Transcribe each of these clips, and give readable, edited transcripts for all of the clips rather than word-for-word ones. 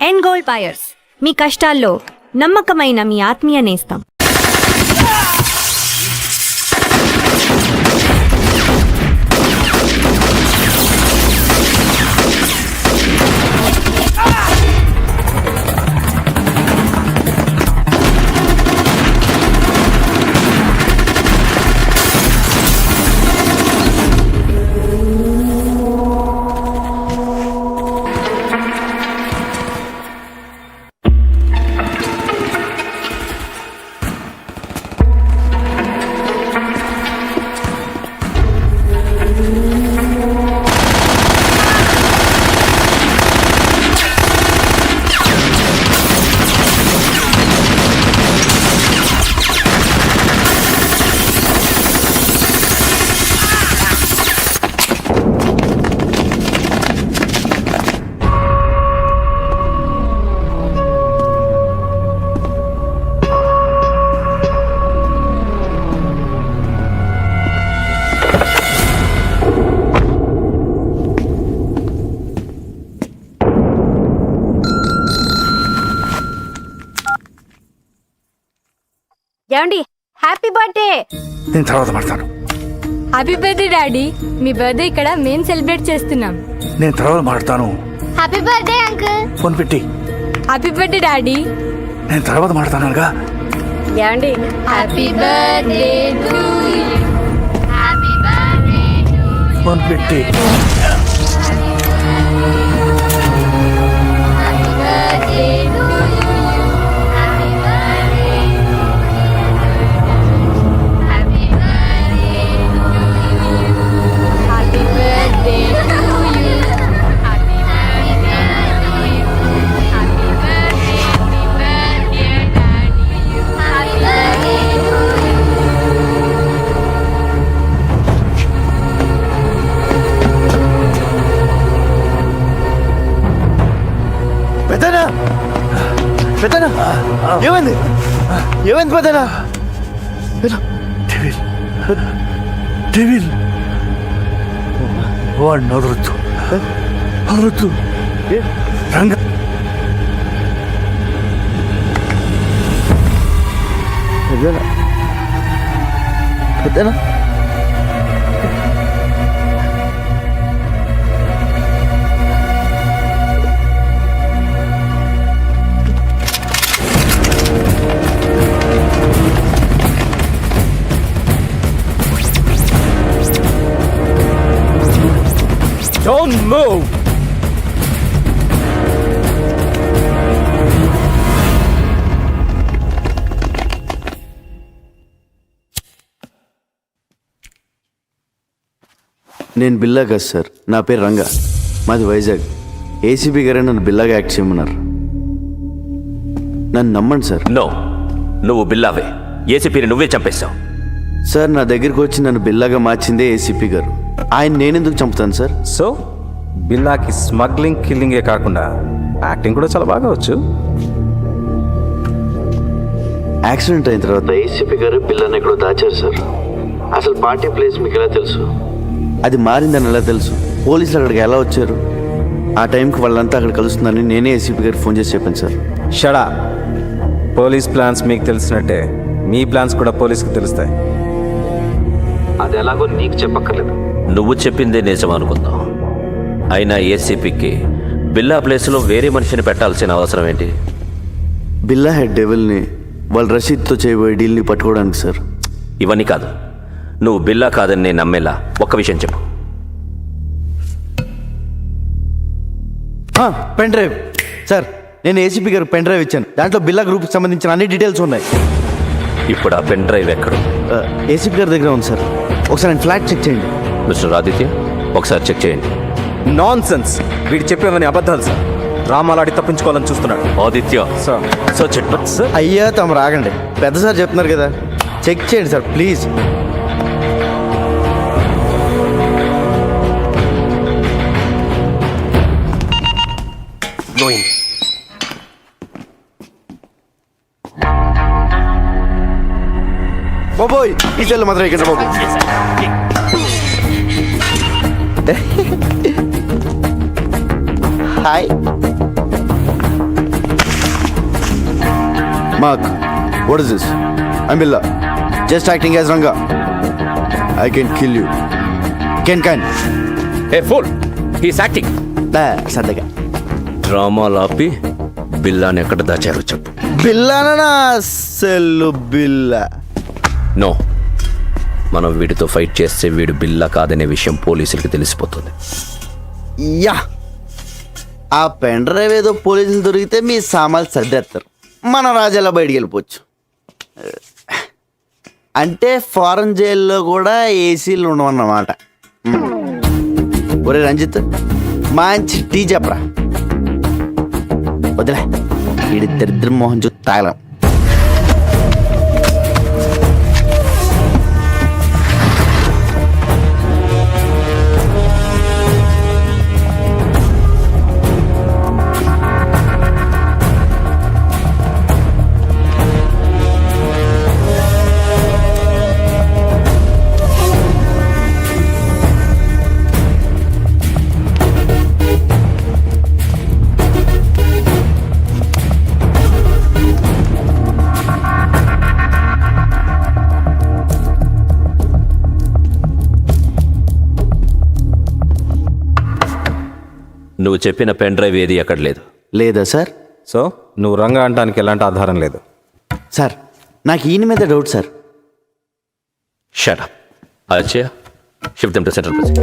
End gold buyers, మీ కష్టాల్లో నమ్మకమైన మీ ఆత్మీయ నేస్తం. ఏమండి, హ్యాపీ బర్త్డే. నేను తర్వాత మాట్లాడతాను. Happy birthday daddy. మీ బర్త్డే ఇక్కడ మేము సెలబ్రేట్ చేస్తున్నాం. నేను తర్వాత మాట్లాడతాను. Happy birthday uncle. ఫోన్ పెట్టి. Happy birthday daddy. నేను తర్వాత మాట్లాడతానుగా. ఏమండి, happy birthday to you. Happy birthday to you. Phone పెట్టి. Happy birthday to you. Happy birthday. Happy birthday to you. Happy birthday to you. Happy birthday to you. Happy birthday. Happy birthday daddy. Happy birthday to you. పెద్దనా, పెద్దనా, ఏమైంది? ఏమైంది పెద్దనా? Devil, devil. వాడిని వదలొద్దు, వదలొద్దు. రంగ పెద్దనా, పెద్దనా. Don't move! నేను బిల్లా కాదు సార్, నా పేరు రంగా, మాది వైజాగ్. ఏసీబీ గారే నన్ను బిల్లాగా యాక్ట్ చేయమన్నారు. నన్ను నమ్మండి సార్. నో, నువ్వు బిల్లావే. ఏసీపీని నువ్వే చంపేశావు. సార్, నా దగ్గరికి వచ్చి నన్ను బిల్లాగా మార్చిందే ఏసీపీ గారు. ఆయన నేనెందుకు చంపుతాను సార్? సో బిల్లాకి స్మగ్లింగ్, కిల్లింగే కాకుండా యాక్టింగ్ కూడా చాలా బాగా వచ్చు. యాక్సిడెంట్ అయిన తర్వాత ఏసీపీ గారు బిల్లాని ఎక్కడో దాచారు సార్. అసలు పార్టీ ప్లేస్ మీకు ఎలా తెలుసు? అది మారిందని ఎలా తెలుసు? పోలీసులు అక్కడికి ఎలా వచ్చారు? ఆ టైంకి వాళ్ళంతా అక్కడ కలుస్తుందని నేనే ఏసీపీ గారికి ఫోన్ చేసి చెప్పాను సార్. షడా, పోలీస్ ప్లాన్స్ మీకు తెలిసినట్టే మీ ప్లాన్స్ కూడా పోలీస్కి తెలుస్తాయి. అది ఎలాగో నీకు చెప్పక్కర్లేదు. నువ్వు చెప్పిందే నిజం అనుకుందాం. అయినా ఏసీపీకి బిల్లా ప్లేస్లో వేరే మనిషిని పెట్టాల్సిన అవసరం ఏంటి? బిల్లా హెడ్ డెవిల్ని వాళ్ళు రషీద్తో చేయబోయే డీల్ని పట్టుకోవడానికి సార్. ఇవన్నీ కాదు, నువ్వు బిల్లా కాదని నేను నమ్మేలా ఒక్క విషయం చెప్పు. పెన్ డ్రైవ్ సార్, నేను ఏసీపీ గారు పెన్ డ్రైవ్ ఇచ్చాను. దాంట్లో బిల్లా గ్రూప్కి సంబంధించిన అన్ని డీటెయిల్స్ ఉన్నాయి. ఇప్పుడు ఆ పెన్ డ్రైవ్ ఎక్కడు? ఏసీపీ గారి దగ్గర ఉంది సార్. ఒకసారి నేను ఫ్లాట్ చెక్ చేయండి. మిస్టర్ ఆదిత్య, ఒకసారి చెక్ చేయండి. నాన్ సెన్స్, వీడు చెప్పేవని అబద్ధాలు సార్. రామాలాడి తప్పించుకోవాలని చూస్తున్నాడు. Aditya sir, search it. Sir అయ్యా తమరు ఆగండి, పెద్ద సార్ చెప్తున్నారు కదా, చెక్ చేయండి సార్ ప్లీజ్. బాబోయ్, ఈ చెల్లు మాత్రం ఇక్కడ బాబు. Hi Mark, what is this? I'm Billa, just acting as Ranga. I can kill you. Can a full he's acting. సరదాగా డ్రామాలు ఆపి బిల్లాని ఎక్కడ దాచారో చెప్పు. బిల్లానా? అస్సలు బిల్లా. నో, మనం వీడితో ఫైట్ చేస్తే వీడు బిల్లా కాదనే విషయం పోలీసులకి తెలిసిపోతుంది. యా, ఆ పెన్ డ్రైవ్ ఏదో పోలీసులు దొరికితే మీ సామాన్లు సర్దేస్తారు, మనం రాజాలా బయటికి వెళ్ళిపోవచ్చు. అంటే ఫారెన్ జైల్లో కూడా ఏసీలు ఉండవన్నమాట. ఒరే రంజిత్, మంచి టీ చెప్పరా. వదిలే, వీడి దరిద్ర మోహన్ చూసి తాగలం. నువ్వు చెప్పిన పెన్ డ్రైవ్ ఏది ఎక్కడ లేదు. లేదా సార్? సో నువ్వు రంగా అనడానికి ఎలాంటి ఆధారం లేదు. సార్, నాకు ఈయన మీద doubt sir. Shut up. Achaiah, shift them to central press.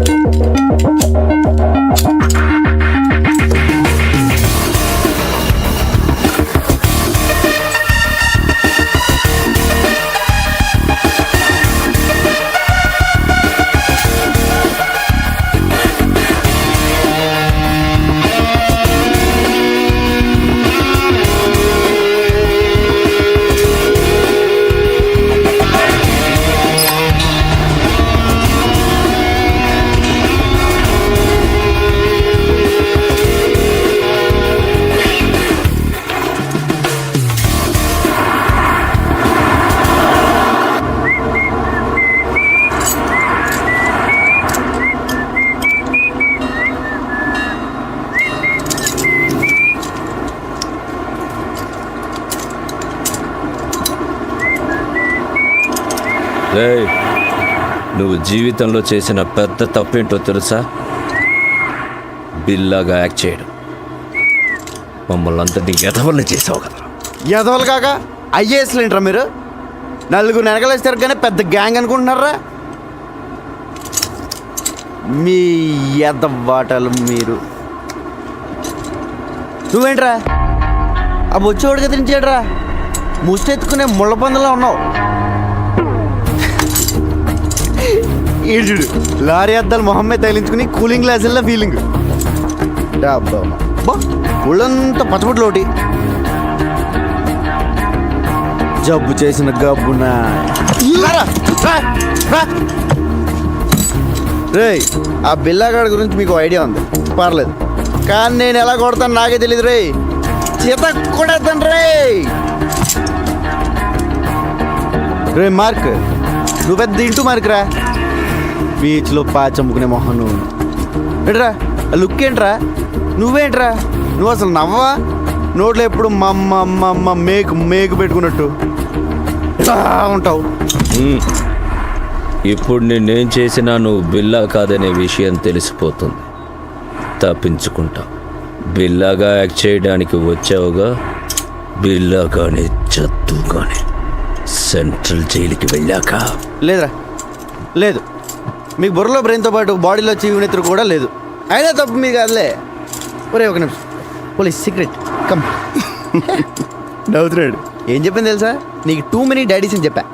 రేయ్, నువ్వు జీవితంలో చేసిన పెద్ద తప్పేంటో తెలుసా? బిల్లాగా యాక్ట్ చేయడం. మమ్మల్ని అందరినీ ఎదవల్ని చేసావు కదా. ఎదవలు కాక ఐఏఎస్లు ఏంట్రా మీరు? నలుగురు వెనకలేస్తారు కానీ పెద్ద గ్యాంగ్ అనుకుంటున్నారా? మీ ఎదవాటలు మీరు. నువ్వేంట్రా ఆ బొచ్చోడికి ఎదిరించాడురా? ముష్టెత్తుకునే ముళ్ళ పందులో ఉన్నావు. ఈడు లారీ అద్దాలు మొహమ్మే తగిలించుకుని కూలింగ్ గ్లాసుల్లో ఫీలింగ్. ఒళ్ళంతా పచ్చబొట్లోటి జబ్బు చేసిన గబ్బున. రే, ఆ బిల్లాగాడి గురించి మీకు ఐడియా ఉంది, పర్లేదు. కానీ నేను ఎలా కొడతాను నాకే తెలియదు రే. చేత కొడతాను రే. రే మార్క్, నువ్వు పెద్ద ఇంటూ మార్కురా. బీచ్లో పాచమ్ముకునే మొహం నువ్వు. ఏంట్రా ఆ లుక్ ఏంట్రా? నువ్వేంట్రా? నువ్వు అసలు నవ్వా? నోట్లో ఎప్పుడు మమ్మ మేకు పెట్టుకున్నట్టు ఉంటావు. ఇప్పుడు నేనేం చేసినా నువ్వు బిల్లా కాదనే విషయం తెలిసిపోతుంది. తప్పించుకుంటా. బిల్లాగా యాక్ట్ చేయడానికి వచ్చావుగా, బిల్లాగానే చదువుగానే సెంట్రల్ జైలుకి వెళ్ళాక. లేదురా, లేదు. మీకు బుర్రలో బ్రెయిన్తో పాటు బాడీలో చీవునెత్తురు కూడా లేదు. అయినా తప్పు మీ కాదులే. ఒరే ఒక నిమిషం, పోలీస్ సీక్రెట్ కమ్. నవ్వుతున్నాడు. ఏం చెప్పింది తెలుసా? నీకు టూ మెనీ డాడీస్ అని చెప్పా.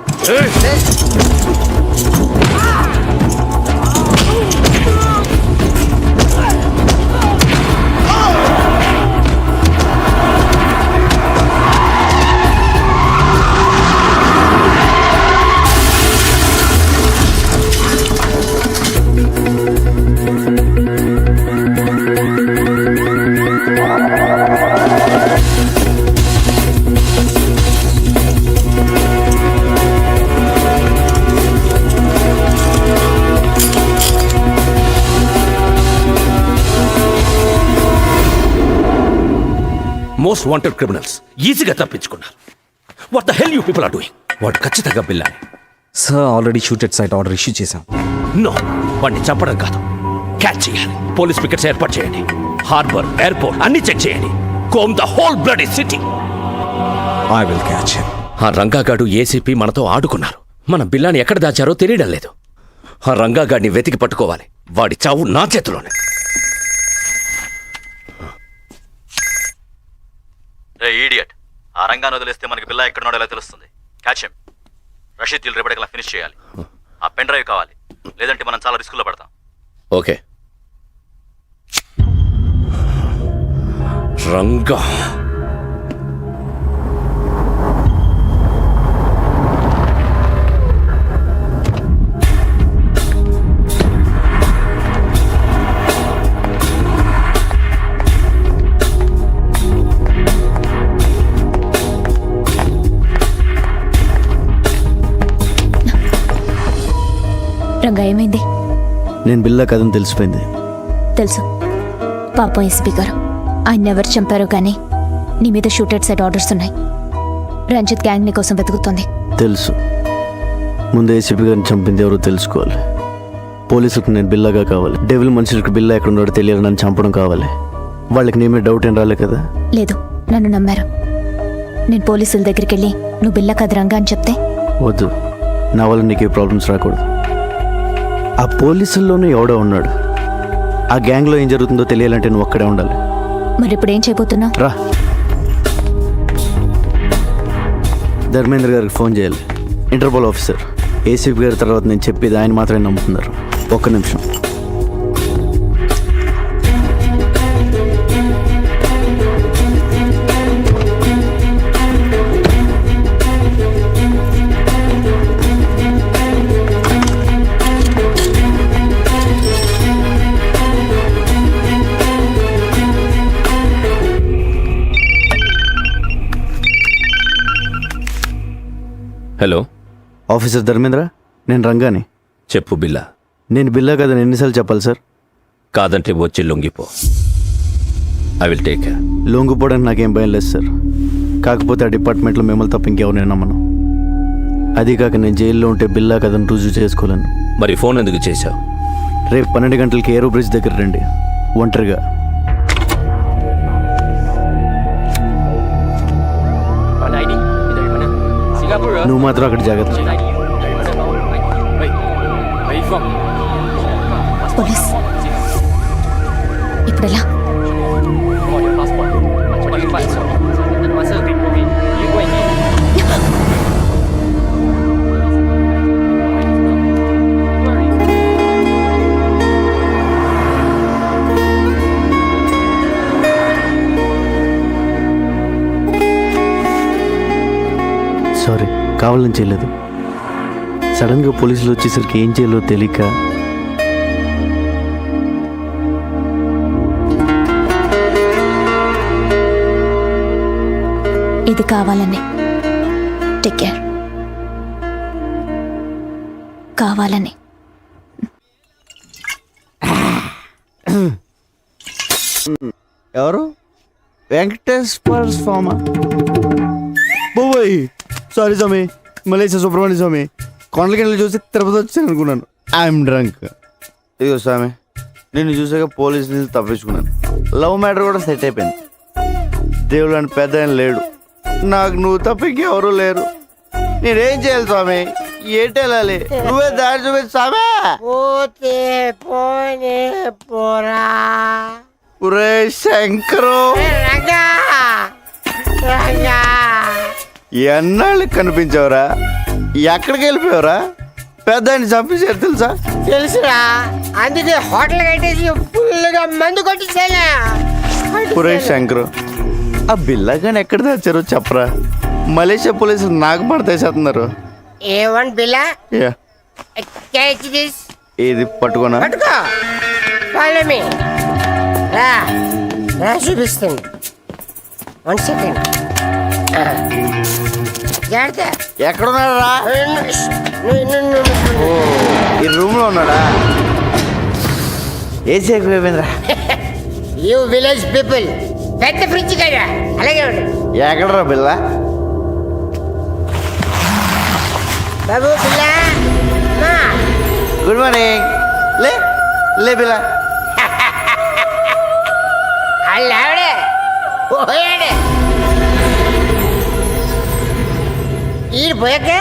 మోస్ట్ వాంటెడ్ క్రిమినల్స్ ఈజీగా తప్పించుకున్నారు. What the hell you people are doing? వాడు ఖచ్చితంగా బిల్లాని. Sir already shooted sight order issue చేశాం. నో, వాడిని చంపడం కాదు, క్యాచ్ చేయాలి. పోలీస్ పికెట్స్ ఏర్పాటు చేయండి. హార్బర్, ఎయిర్పోర్ట్ అన్ని చెక్ చేయండి. Comb the whole bloody city. I will catch him. ఆ రంగాగాడు ఏసీపీ మనతో ఆడుకున్నారు. మన బిల్లాని ఎక్కడ దాచారో తెలియడం లేదు. ఆ రంగాగాడిని వెతికి పట్టుకోవాలి. వాడి చావు నా చేతిలోనే. ఈడియట్, ఆ రంగాన్ని వదిలేస్తే మనకి బిల్లా ఎక్కడున్నాడో ఎలా తెలుస్తుంది? Catch him. రషీద్ దిల్ రేపటికల్లా ఫినిష్ చేయాలి. ఆ పెన్ డ్రైవ్ కావాలి, లేదంటే మనం చాలా రిస్కుల్లో పడతాం. ఓకే. రంగా రంగా ఏమైంది? నేను బిల్లా కథను తెలిసిపోయింది. తెలుసు. పాపం ఎస్పీ గారు, ఆయన ఎవరు చంపారో కానీ నీ మీద షూటెడ్ సైట్ ఆర్డర్స్ ఉన్నాయి. రంజిత్ గ్యాంగ్ నీ కోసం వెతుకుతుంది. తెలుసు. ముందు ఏసీపీ గారిని చంపింది ఎవరో తెలుసుకోవాలి. పోలీసులకు నేను బిల్లాగా కావాలి. డెవిల్ మనుషులకు బిల్లా ఎక్కడ ఉన్నాడో తెలియాలి. నన్ను చంపడం కావాలి. వాళ్ళకి నీ మీద డౌట్ ఏం రాలే కదా? లేదు, నన్ను నమ్మారు. నేను పోలీసుల దగ్గరికి వెళ్ళి నువ్వు బిల్లా కాదు రంగా అని చెప్తే? వద్దు, నా వల్ల నీకు ఏ ప్రాబ్లమ్స్ రాకూడదు. ఆ పోలీసుల్లోనే ఎవడో ఉన్నాడు. ఆ గ్యాంగ్లో ఏం జరుగుతుందో తెలియాలంటే నువ్వు అక్కడే ఉండాలి. మరి ఇప్పుడు ఏం చేయబోతున్నావు? రా, ధర్మేంద్ర గారికి ఫోన్ చేయాలి. Interpol officer. ఏసీపీ గారి తర్వాత నేను చెప్పేది ఆయన మాత్రమే నమ్ముతున్నారు. ఒక్క నిమిషం. హలో ఆఫీసర్ ధర్మేంద్ర, నేను రంగాని. చెప్పు బిల్లా. నేను బిల్లా కదని ఎన్నిసార్లు చెప్పాలి సార్? కాదంటే వచ్చి లొంగిపో. I will take care. లొంగిపోవడానికి నాకేం భయం లేదు సార్. కాకపోతే ఆ డిపార్ట్మెంట్లో మిమ్మల్ని తప్ప ఇంకెవరిని నమ్మను. అది కాక నేను జైల్లో ఉంటే బిల్లా కథను రుజువు చేసుకోలేను. మరి ఫోన్ ఎందుకు చేశావు? రేపు 12 గంటలకి ఏరో బ్రిడ్జ్ దగ్గర రండి, ఒంటరిగా. నువ్వు మాత్రం అక్కడ జాగ్రత్త. పోలీస్ ఇప్పుడు ఎలా? సారీ, కావాలని చేయలేదు. సడన్గా పోలీసులు వచ్చేసరికి ఏం చేయాలో తెలియక. ఇది కావాలని. Take care. కావాలని. ఎవరు? వెంకటేశ్వర స్వామి. బాబోయ్, సారీ స్వామి. మలేషియా సుబ్రహ్మణ్య స్వామి. కొండలకి వెళ్ళి చూసి తిరుపతి వచ్చాను అనుకున్నాను. I'm drunk. ఇదిగో స్వామి, నిన్ను చూసాక పోలీసు నుంచి తప్పించుకున్నాను. లవ్ మ్యాటర్ కూడా సెట్ అయిపోయింది. దేవుడు అని పెద్ద ఆయన లేడు. నాకు నువ్వు తప్ప ఇంకెవరూ లేరు. నేనేం చేయాలి స్వామి? ఏంటి వెళ్ళాలి? నువ్వే దారి చూపించు స్వామి. ఒరే శంకరు, ఎన్నాళ్ళకి కనిపించావురా? ఎక్కడికి వెళ్ళిపోయావురా? పెద్ద ఆయన చంపేశారు తెలుసా? తెలుసురా, అందుకే హోటల్ కట్టేసి ఫుల్గా మందు కొట్టించాలా. ఒరే శంకరు, ఆ బిల్లాగాని ఎక్కడ తెచ్చారో చెప్పరా? మలేషియా పోలీసులు నాకు పడతాయిస్తున్నారు. ఏవన్ బిల్లా? ఇది పట్టుకోనా? పట్టుకో. Follow me. రా రా, చూపిస్తుంది. 1 సెకండ్. జాగ్రత్త. ఎక్కడున్నారా? ఈ రూమ్ లో ఉన్నాడా? ఏసీ ఎక్కువైపోయిందిరా. యూ విలేజ్ పీపుల్, పెద్ద ఫ్రిడ్జ్ కదా, అలాగే ఉంటుంది. ఎక్కడరా బిల్లా? బాబు పిల్ల మా గుడ్ మార్నింగ్ లే లే బిల్ల ఆవిడే పోయాడే ఈ పోయాక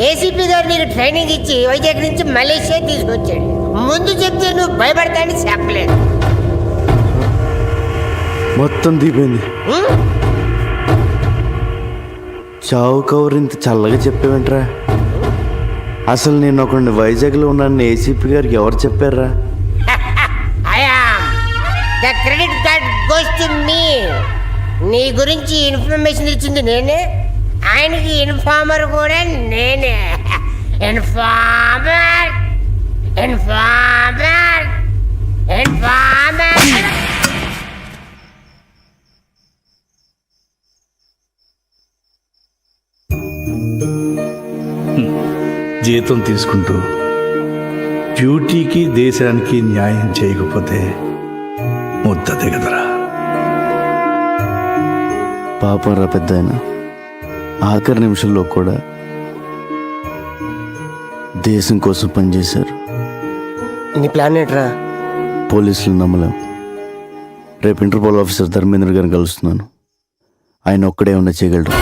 ఏసీపీ గారు నీకు ట్రైనింగ్ ఇచ్చి వైజాగ్ నుంచి మలేషియా తీసుకొచ్చాడు. ముందు చెప్తే నువ్వు భయపడతానని చెప్పలేదు. మొత్తం దిగిపోయింది. చావు కవర్ ఇంత చల్లగా చెప్పేవేంట్రా? అసలు నేను ఒకడిని వైజాగ్లో ఉన్నాను ఏసీపీ గారికి ఎవరు చెప్పారా? The credit card goes to me. నీ గురించి ఇన్ఫర్మేషన్ ఇచ్చింది నేనే, ఆయనకి ఇన్ఫార్మర్ కూడా నేనే. Informer informer informer. జీతం తీసుకుంటూ డ్యూటీకి దేశానికి న్యాయం చేయకపోతే ముద్దతే కదరా. పాపం రా పెద్ద ఆయన, ఆఖరి నిమిషంలో కూడా దేశం కోసం పనిచేశారు. నీ ప్లాన్ ఏంట్రా? పోలీసులు నమ్మలేం. రేపు ఇంటర్పోల్ ఆఫీసర్ ధర్మేంద్ర గారిని కలుస్తున్నాను. ఆయన ఒక్కడే ఉన్న చేయగలరు.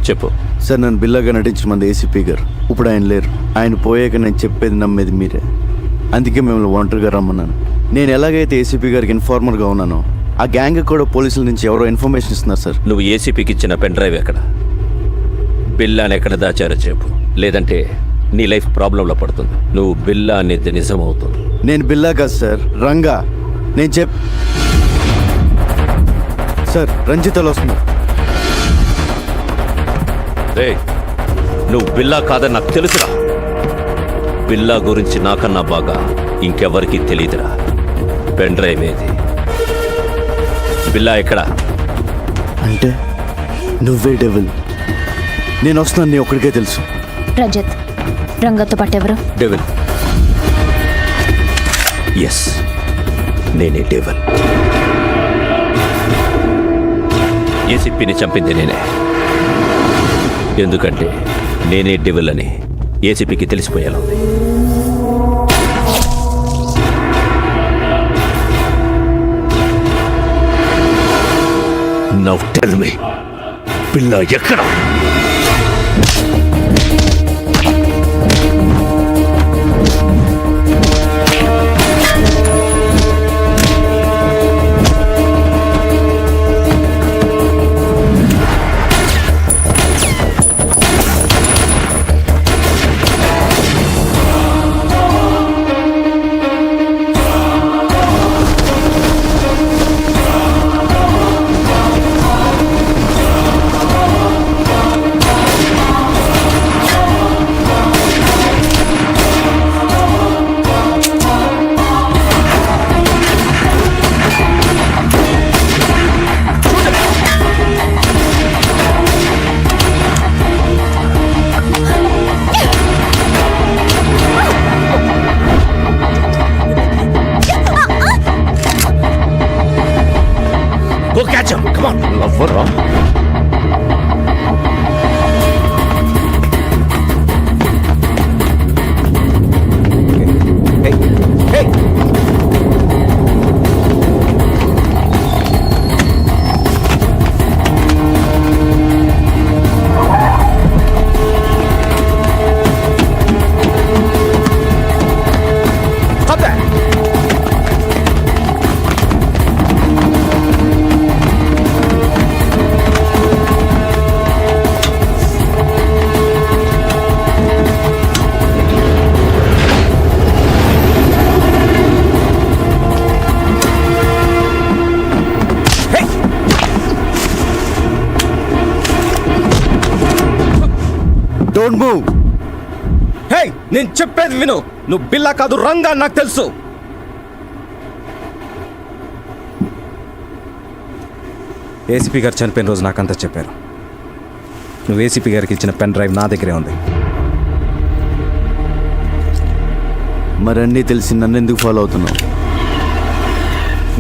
చెప్పు సార్, నన్ను బిల్లాగా నటించమంది ఏసీపీ గారు. ఇప్పుడు ఆయన లేరు. ఆయన పోయాక నేను చెప్పేది నమ్మేది మీరే. అందుకే మిమ్మల్ని ఒంటరిగా రమ్మన్నాను. నేను ఎలాగైతే ఏసీపీ గారికి ఇన్ఫార్మర్గా ఉన్నానో, ఆ గ్యాంగ్ కూడా పోలీసుల నుంచి ఎవరో ఇన్ఫర్మేషన్ ఇస్తున్నారు సార్. నువ్వు ఏసీపీకి ఇచ్చిన పెన్ డ్రైవ్ ఎక్కడ? బిల్లాని ఎక్కడ దాచారో చెప్పు, లేదంటే నీ లైఫ్ ప్రాబ్లంలో పడుతుంది. నువ్వు బిల్లా అనేది నిజం అవుతుంది. నేను బిల్లా కాదు సార్, రంగా. నేను సార్, రంజితలో వస్తున్నా. రే, నువ్వు బిల్లా కాదని నాకు తెలుసురా. బిల్లా గురించి నాకన్నా బాగా ఇంకెవరికి తెలియదురా. పెన్ డ్రైవ్ ఏది? బిల్లా ఎక్కడా? అంటే నువ్వే డెవిల్. నేను వస్తున్నాను, నీ ఒక్కడికే తెలుసు. రజత్, రంగతో పాటు ఎవరు? డెవిల్. ఎస్, నేనే డెవిల్. ఏసీపీని చంపింది నేనే. ఎందుకంటే నేనే డెవిల్ అని ఏసీపీకి తెలిసిపోయేలా ఉంది. నౌ టెల్ మీ, పిల్ల ఎక్కడ? Go catch him! Come on! Lover, don't move. Hey, నేను చెప్పేది విను. నువ్వు బిల్లా కాదు, రంగా, నాకు తెలుసు. ఏసీపీ గారు చనిపోయిన రోజు నాకంతా చెప్పారు. నువ్వు ఏసీపీ గారికి ఇచ్చిన పెన్ డ్రైవ్ నా దగ్గరే ఉంది. మరన్నీ తెలిసి నన్ను ఎందుకు ఫాలో అవుతున్నావు?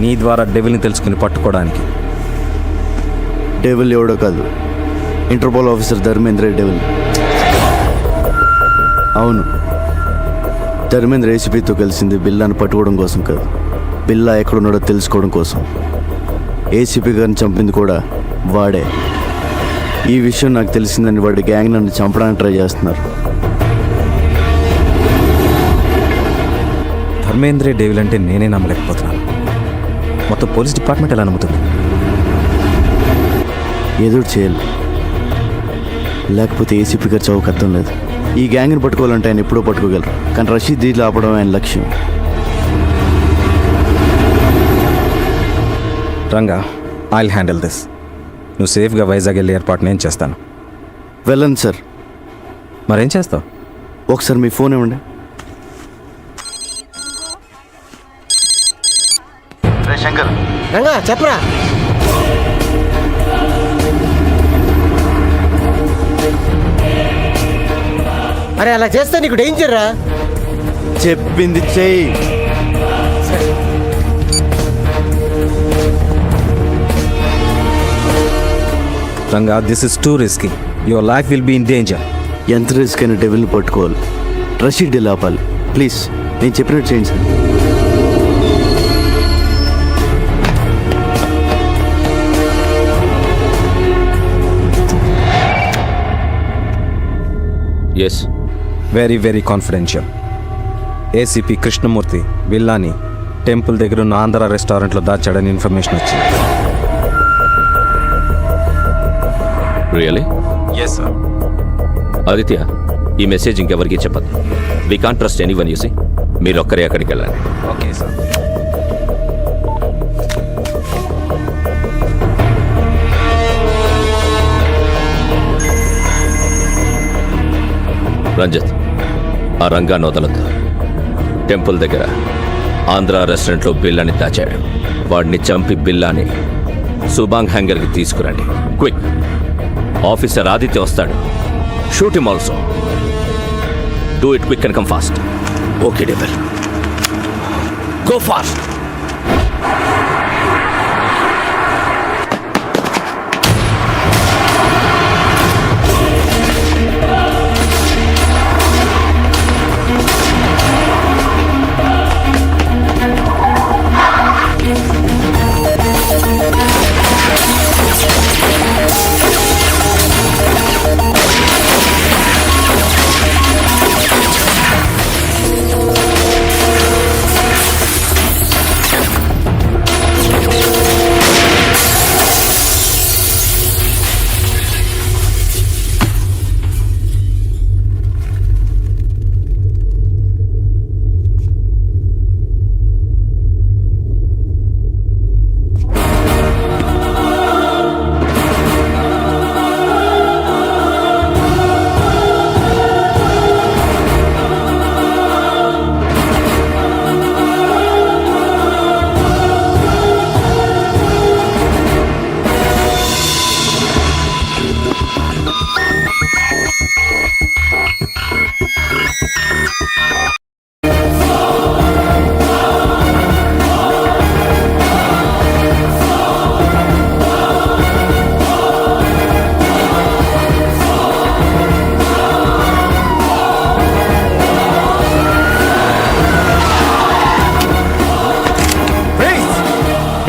నీ ద్వారా డెవిల్ని తెలుసుకుని పట్టుకోవడానికి. డెవిల్ ఎవడో కాదు, ఇంటర్పోల్ ఆఫీసర్ ధర్మేంద్ర డెవిల్. అవును, ధర్మేంద్ర ఏసీపీతో కలిసింది బిల్లాను పట్టుకోవడం కోసం కాదు, బిల్లా ఎక్కడున్నాడో తెలుసుకోవడం కోసం. ఏసీపీ గారిని చంపింది కూడా వాడే. ఈ విషయం నాకు తెలిసిందని వాడి గ్యాంగ్ నన్ను చంపడానికి ట్రై చేస్తున్నారు. ధర్మేంద్రే డేవిల్ అంటే నేనే నమ్మలేకపోతున్నాను. మొత్తం పోలీస్ డిపార్ట్మెంట్ ఎలా నమ్ముతుంది? ఏదో చేయాలి, లేకపోతే ఏసీపీ గారు చౌక అర్థం లేదు. ఈ గ్యాంగ్ని పట్టుకోవాలంటే ఆయన ఎప్పుడో పట్టుకోగలరు, కానీ రషీద్ దీంట్లో ఆపడం ఆయన లక్ష్యం. Ranga, I'll handle this. నువ్వు సేఫ్గా వైజాగ్ వెళ్ళే ఏర్పాటు నేను చేస్తాను. వెళ్ళండి సార్. మరేం చేస్తావు? ఒకసారి మీ ఫోన్ ఇవ్వండి. శంకర్, రంగా చెప్పరా. అరే అలా చేస్తే నీకు డేంజర్ రా. చెప్పింది చెయ్యి. Ranga, this is too risky. Your life will be in danger. ఎంత రిస్క్ అయినా డెవిల్ని పట్టుకోవాలి, రషీద్ డీల్ ఆపాలి. ప్లీజ్ నేను చెప్పినట్టు చేయండి sir. Yes, very very confidential. ACP Krishnamurthy బిల్లాని టెంపుల్ దగ్గర ఉన్న ఆంధ్ర రెస్టారెంట్లో దాచాడని ఇన్ఫర్మేషన్ వచ్చింది. రియలీ? Yes sir. ఆదిత్య, ఈ మెసేజ్ ఇంకెవరికి చెప్పదు. We can't trust anyone. You see మీరు ఒక్కరే అక్కడికి వెళ్ళండి. Okay sir. రంజిత్, ఆ రంగాన్ని వదలొద్దు. టెంపుల్ దగ్గర ఆంధ్ర రెస్టారెంట్లో బిల్లాని దాచాడు. వాడిని చంపి బిల్లాని సుబాంగ్ హ్యాంగర్కి తీసుకురండి. క్విక్. ఆఫీసర్ ఆదిత్య వస్తాడు. Shoot him also. Do it quick and come fast. Okay devil, go fast.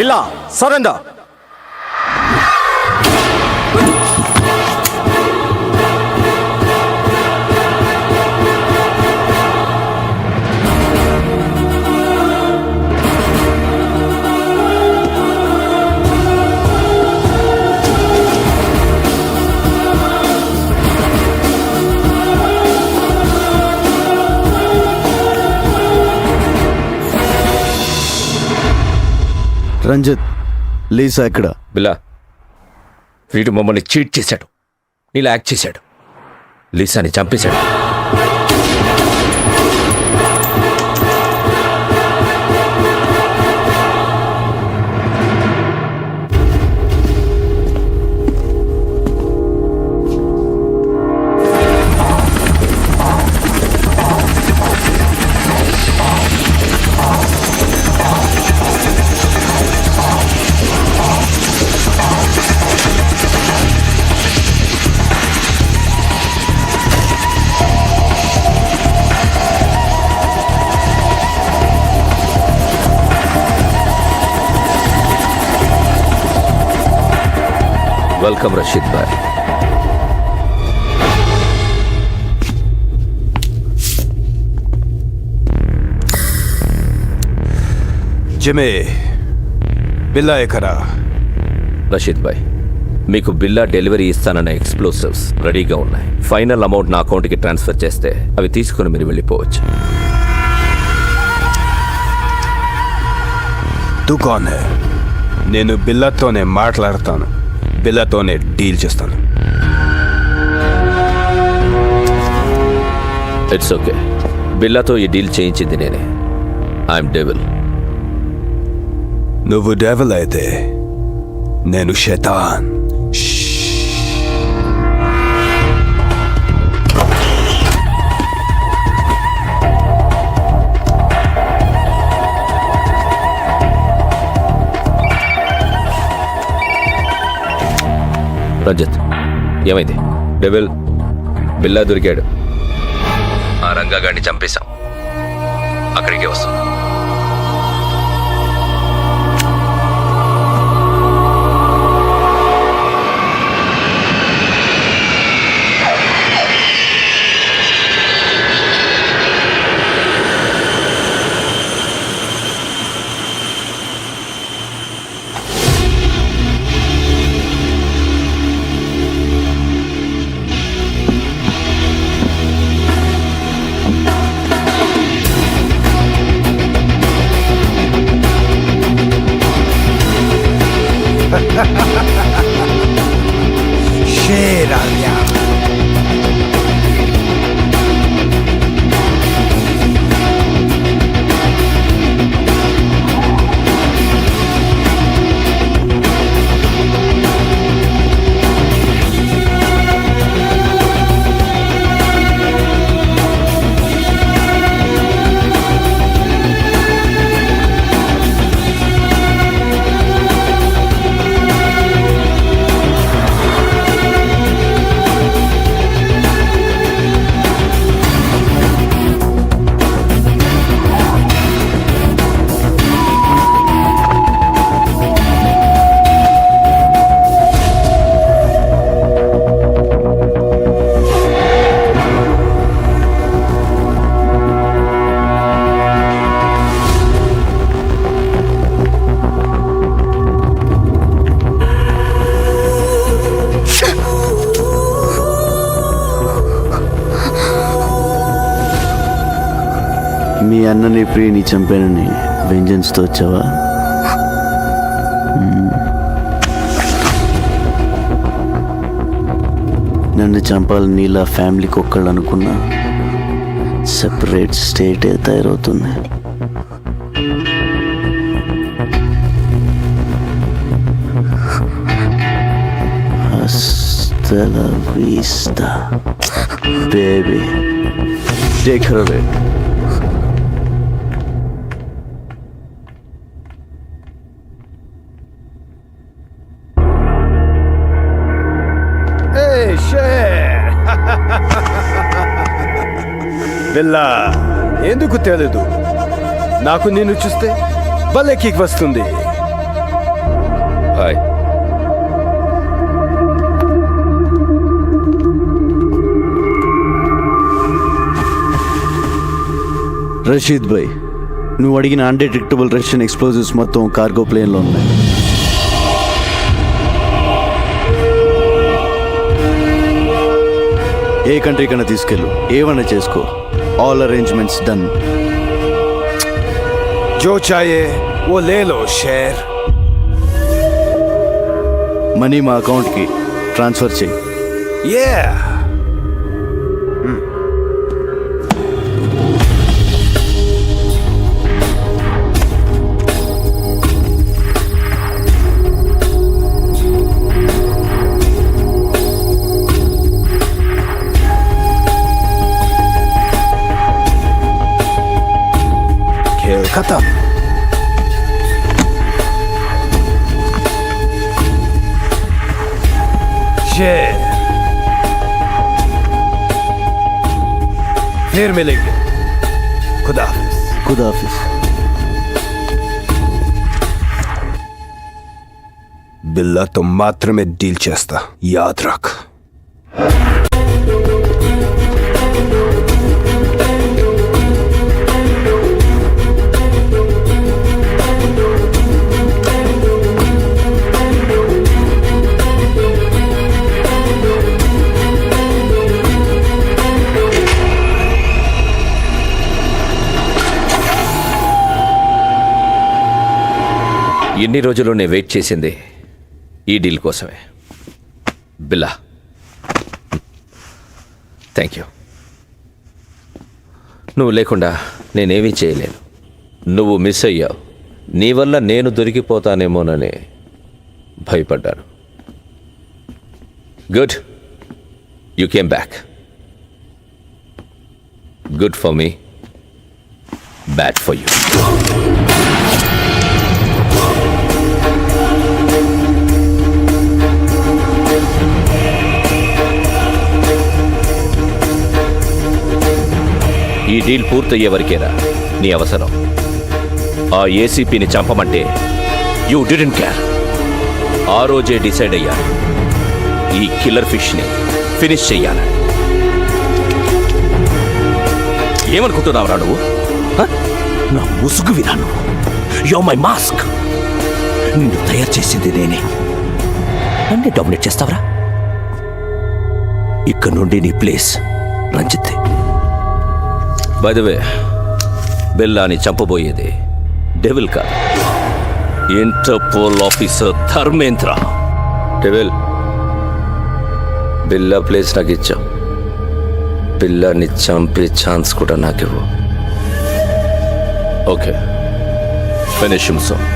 Billa, surrender. Ranjith, Lisa ఎక్కడ? బిల్లా, వీడు మమ్మల్ని చీట్ చేశాడు, నీలా యాక్ట్ చేశాడు. లిసాని చంపేశాడు. వెల్కమ్ రషీద్ భాయ్. జిమే బిల్లా ఎక్కడా? రషీద్ భాయ్, మీకు బిల్లా డెలివరీ ఇస్తానన్న ఎక్స్ప్లోసివ్స్ రెడీగా ఉన్నాయి. ఫైనల్ అమౌంట్ నా అకౌంట్కి ట్రాన్స్ఫర్ చేస్తే అవి తీసుకుని మీరు వెళ్ళిపోవచ్చు. తూ కాన్ హై? నేను బిల్లాతోనే మాట్లాడతాను, బిల్లాతోనే డీల్ చేస్తాను. It's okay. బిల్లాతో ఈ డీల్ చేయించింది నేనే. I'm devil. నువ్వు డెవిల్ అయితే నేను శైతాన్. రంజిత్, ఏమైంది? డెవిల్ బిల్లా దొరికాడు. ఆ రంగాగాడిని చంపేశాం. అక్కడికే వస్తాం. शेर आ गया. మీ అన్నని ప్రియని చంపానని వెంజన్స్తో వచ్చావా? నన్ను చంపాలని నీలా ఫ్యామిలీకి ఒక్కళ్ళు అనుకున్నా సెపరేట్ స్టేటే తయారవుతుంది. Hasta la vista, baby. Take her away. బిల్లా, ఎందుకు తెలీదు? నాకు నిన్ను చూస్తే భలే కిక్ వస్తుంది. హాయ్. రషీద్ భాయ్, నువ్వు అడిగిన అన్డిటెక్టబుల్ రష్యన్ ఎక్స్ప్లోజివ్స్ మొత్తం కార్గో ప్లేన్లో ఉన్నాయి. ఏ కంట్రీ కన్నా తీసుకెళ్ళు, ఏమన్నా చేసుకో. All arrangements done. జో చాయే ఓ లేలో షేర్. మనీ మా అకౌంట్కి ట్రాన్స్ఫర్ చేయి. शेर, फिर मिलेंगे। खुदा हाफिज। खुदाफिज। బిల్లాతో మాత్రమే డీల్ చేస్తా, యాద్ రఖ్. ఇన్ని రోజులు నేను వెయిట్ చేసింది ఈ డీల్ కోసమే. బిల్లా, థ్యాంక్ యూ. నువ్వు లేకుండా నేనేమీ చేయలేను. నువ్వు మిస్ అయ్యావు. నీ వల్ల నేను దొరికిపోతానేమోనని భయపడ్డాను. Good, you came back. Good for me, bad for you. ఈ డీల్ పూర్తయ్యే వరకేరా నీ అవసరం. ఆ ఏసీపీని చంపమంటే యూ డిడెంట్ కేర్. ఆ రోజే డిసైడ్ అయ్యాను ఈ కిల్లర్ ఫిష్ని ఫినిష్ చెయ్యాలని. ఏమనుకుంటున్నావురా నువ్వు? నా ముసుగు వినా నువ్వు. Yo my mask. నిన్ను తయారు చేసింది నేనే. నన్నే డామినేట్ చేస్తావరా? ఇక్కడ నుండి నీ place Ranjith. By the way, బిల్లాని చంపబోయేది డెవిల్ కాదు, Interpol officer Dharmendra. Devil, Billa place నాకు ఇచ్చావు. బిల్లాని చంపే ఛాన్స్ కూడా నాకివ్వు. Okay, finish him soon.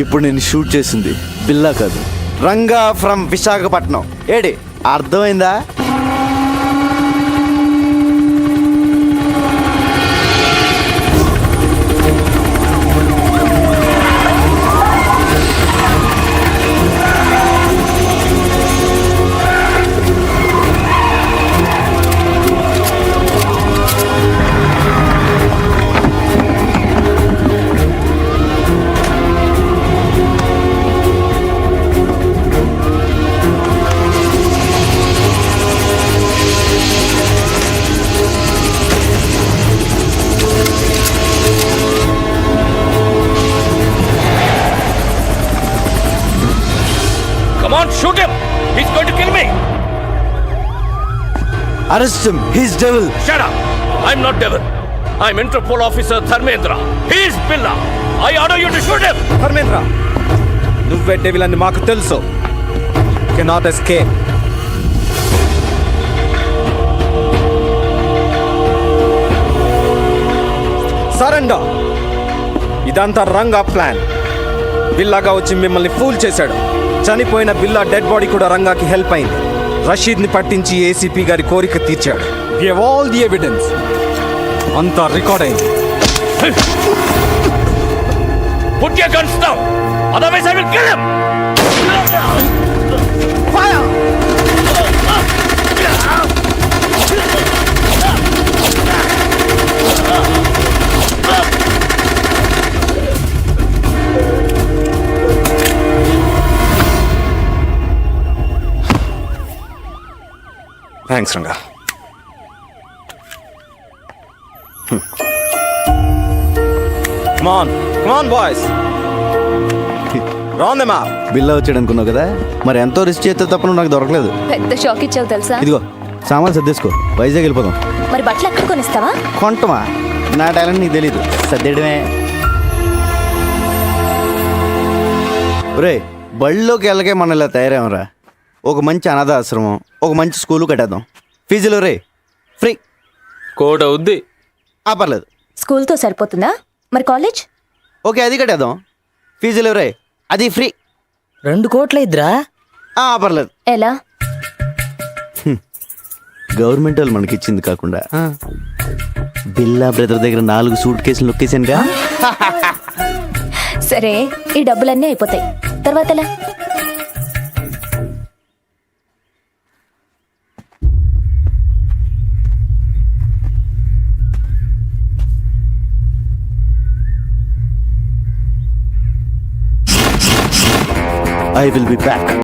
ఇప్పుడు నేను షూట్ చేసింది బిల్లా కాదు, రంగా ఫ్రమ్ విశాఖపట్నం. ఏడి అర్థమైందా? Come on, shoot him! He's going to kill me! Arrest him, he's devil. Shut up! I'm not devil. I'm Interpol officer Dharmendra. He is Billa. I order you to shoot him! Dharmendra, నువ్వే devil అని మాకు తెలుసు. Cannot escape. Surrender. ఇదంతా Ranga plan. బిల్లాగా వచ్చి మిమ్మల్ని pool చేశాడు. చనిపోయిన బిల్లా dead body కూడా రంగాకి హెల్ప్ అయింది. రషీద్ని పట్టించి ఏసీపీ గారి కోరిక తీర్చాడు. We have all the evidence. అంతా రికార్డ్ అయింది. Put your guns down! Otherwise I will kill him! Fire! Thanks Ranga. Come on, come on boys. Round them up. బిల్లా వచ్చాడు అనుకున్నావు కదా, మరి ఎంతో రిస్క్ చేస్తే తప్ప నువ్వు నాకు దొరకలేదు. పెద్ద షాక్ ఇచ్చావు తెలుసా? ఇదిగో సామాన్ సర్దేసుకో, వైజాగ్ వెళ్ళిపోదాం. మరి బట్టలు ఎక్కడ కొనిస్తావా? కొంటమా? నా టాలెంట్ నీకు తెలీదు, సర్దేయడమే. ఒరే, బళ్ళోకి వెళ్ళకే మనం ఇలా తయారేమరా. ఒక మంచి అనాథ ఆశ్రమం, ఒక మంచి స్కూలు కట్టేద్దాం. ఫీజులు రే ఫ్రీ. కోట అవుద్ది. పర్లేదు. స్కూల్తో సరిపోతుందా? మరి కాలేజ్? ఓకే, అది కట్టేద్దాం. ఫీజులు రే అది ఫ్రీ. 2 కోట్ల ఇద్దరా? పర్లేదు. ఎలా? గవర్నమెంట్ వాళ్ళు మనకి ఇచ్చింది కాకుండా బిల్లా బ్రదర్ దగ్గర 4 సూట్ కేసులు నొక్కేసానుగా. సరే, ఈ డబ్బులన్నీ అయిపోతాయి, తర్వాత ఎలా? I will be back.